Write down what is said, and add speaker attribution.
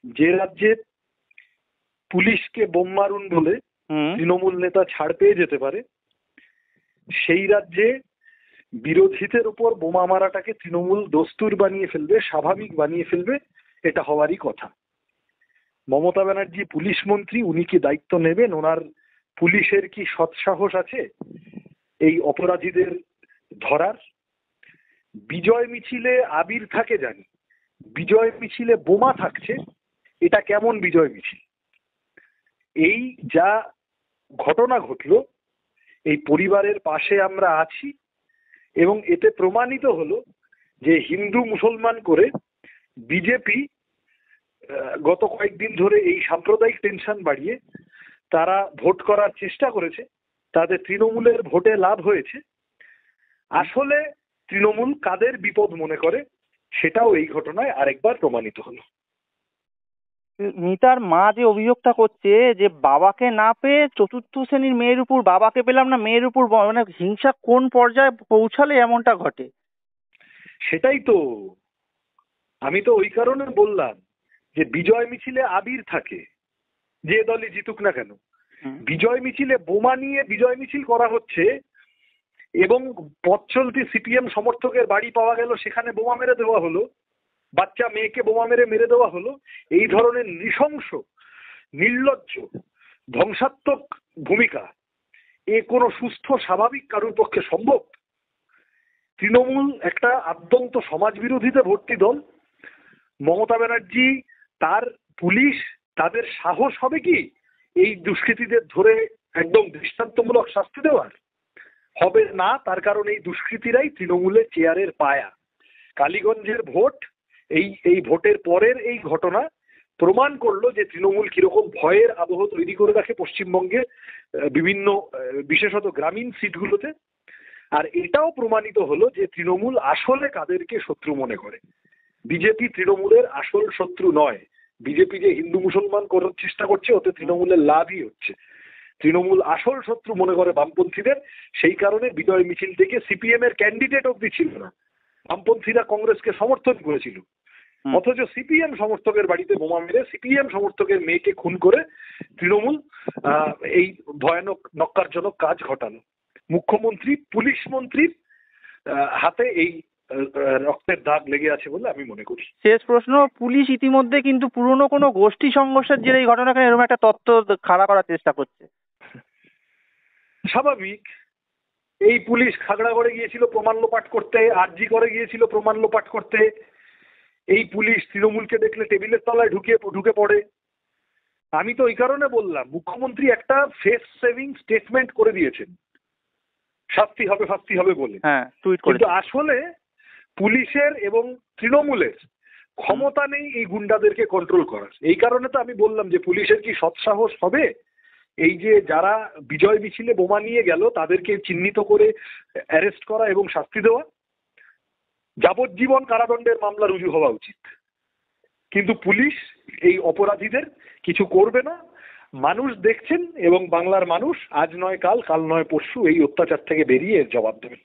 Speaker 1: যে রাজ্যে পুলিশকে বোম মারুন বলে তৃণমূল নেতা ছাড় পেয়ে যেতে পারে, সেই রাজ্যে বিরোধীদের উপর বোমা মারাটাকে তৃণমূল দস্তুর বানিয়ে ফেলবে, স্বাভাবিক বানিয়ে ফেলবে, এটা হওয়ারই কথা। মমতা ব্যানার্জি পুলিশ মন্ত্রী, উনি কি দায়িত্ব নেবেন? ওনার পুলিশের কি সৎসাহস আছে এই অপরাধীদের ধরার? বিজয় মিছিলে আবির থাকে জানি, বিজয় মিছিলে বোমা থাকছে, এটা কেমন বিজয় মিছিল? এই যা ঘটনা ঘটলো, এই পরিবারের পাশে আমরা আছি এবং এতে প্রমাণিত হলো যে হিন্দু মুসলমান করে বিজেপি গত কয়েকদিন ধরে এই সাম্প্রদায়িক টেনশন বাড়িয়ে তারা ভোট করার চেষ্টা করেছে, তাদের তৃণমূলের ভোটে লাভ হয়েছে। আসলে তৃণমূল কাদের বিপদ মনে করে সেটাও এই ঘটনায় আরেকবার প্রমাণিত হলো।
Speaker 2: মিতার মা যে অভিযোগটা করছে যে বাবাকে না পেয়ে চতুর্থ শ্রেণীর মেয়ের উপর, বাবাকে পেলাম না মেয়ের উপর, মানে হিংসা কোন পর্যায়ে পৌঁছালে এমনটা ঘটে?
Speaker 1: সেটাই তো, আমি তো ওই কারণে বললাম যে বিজয় মিছিলে আবির থাকে, যে দলই জিতুক না কেন। বিজয় মিছিলে বোমা নিয়ে বিজয় মিছিল করা হচ্ছে এবং পথ চলতি সিপিএম সমর্থকের বাড়ি পাওয়া গেল, সেখানে বোমা মেরে দেওয়া হলো, বাচ্চা মেয়েকে বোমা মেরে দেওয়া হলো। এই ধরনের নৃশংস, নির্লজ্জ, ধ্বংসাত্মক ভূমিকা এ কোনো সুস্থ স্বাভাবিক কারোর পক্ষে সম্ভব? তৃণমূল একটা আদ্যন্ত সমাজ বিরোধীতে ভর্তি দল। মমতা ব্যানার্জি, তার পুলিশ, তাদের সাহস হবে কি এই দুষ্কৃতীদের ধরে একদম দৃষ্টান্তমূলক শাস্তি দেওয়ার? হবে না। তার কারণ এই দুষ্কৃতীরাই তৃণমূলের চেয়ারের পায়া। কালীগঞ্জের ভোট, এই ভোটের পরের এই ঘটনা প্রমাণ করলো যে তৃণমূল কিরকম ভয়ের আবহ তৈরি করে রাখে পশ্চিমবঙ্গে বিভিন্ন বিশেষত গ্রামীণ সিটগুলোতে। আর এটাও প্রমাণিত হলো যে তৃণমূল আসলে কাদেরকে শত্রু মনে করে। বিজেপি তৃণমূলের আসল শত্রু নয়। বিজেপি যে হিন্দু মুসলমান করার চেষ্টা করছে, ওতে তৃণমূলের লাভই হচ্ছে। তৃণমূল আসল শত্রু মনে করে বামপন্থীদের। সেই কারণে বিজয় মিছিল থেকে সিপিএম এর ক্যান্ডিডেট অব্দি ছিল না। বামপন্থীরা কংগ্রেসকে সমর্থন করেছিল, অথচ সিপিএম সমর্থকের বাড়িতে বোমা মেরে সিপিএম সমর্থকের মেয়েকে খুন করে তৃণমূল এই ভয়ানক নক্কারজনক কাজ ঘটানো। মুখ্যমন্ত্রী, পুলিশ মন্ত্রীর হাতে এই রক্তের দাগ লেগে আছে বলে আমি মনে করি।
Speaker 2: শেষ প্রশ্ন, পুলিশ ইতিমধ্যে কিন্তু পুরনো কোনো গোষ্ঠী সংঘর্ষের জেরে এই ঘটনাকে এরকম একটা তত্ত্ব খাড়া করার চেষ্টা করছে।
Speaker 1: স্বাভাবিক। এই পুলিশ খাগড়াগড়ে গিয়েছিল প্রমাণ লোপাট করতে, আরজি করে গিয়েছিল প্রমাণ লোপাট করতে। এই পুলিশ তৃণমূলকে দেখলে টেবিলের তলায় ঢুকে পড়ে। আমি তো ওই কারণে বললাম, মুখ্যমন্ত্রী একটা ফেস সেভিং স্টেটমেন্ট করে দিয়েছেন শাস্তি হবে বলে, কিন্তু আসলে পুলিশের এবং তৃণমূলের ক্ষমতা নেই এই গুন্ডাদেরকে কন্ট্রোল করার। এই কারণে তো আমি বললাম যে পুলিশের কি সৎসাহস হবে এই যে যারা বিজয় মিছিলে বোমা নিয়ে গেল তাদেরকে চিহ্নিত করে অ্যারেস্ট করা এবং শাস্তি দেওয়া? যাবজ্জীবন কারাদণ্ডের মামলা রুজু হওয়া উচিত, কিন্তু পুলিশ এই অপরাধীদের কিছু করবে না। মানুষ দেখছেন এবং বাংলার মানুষ আজ নয় কাল, কাল নয় পরশু এই অত্যাচার থেকে বেরিয়ে এর জবাব দেবেন।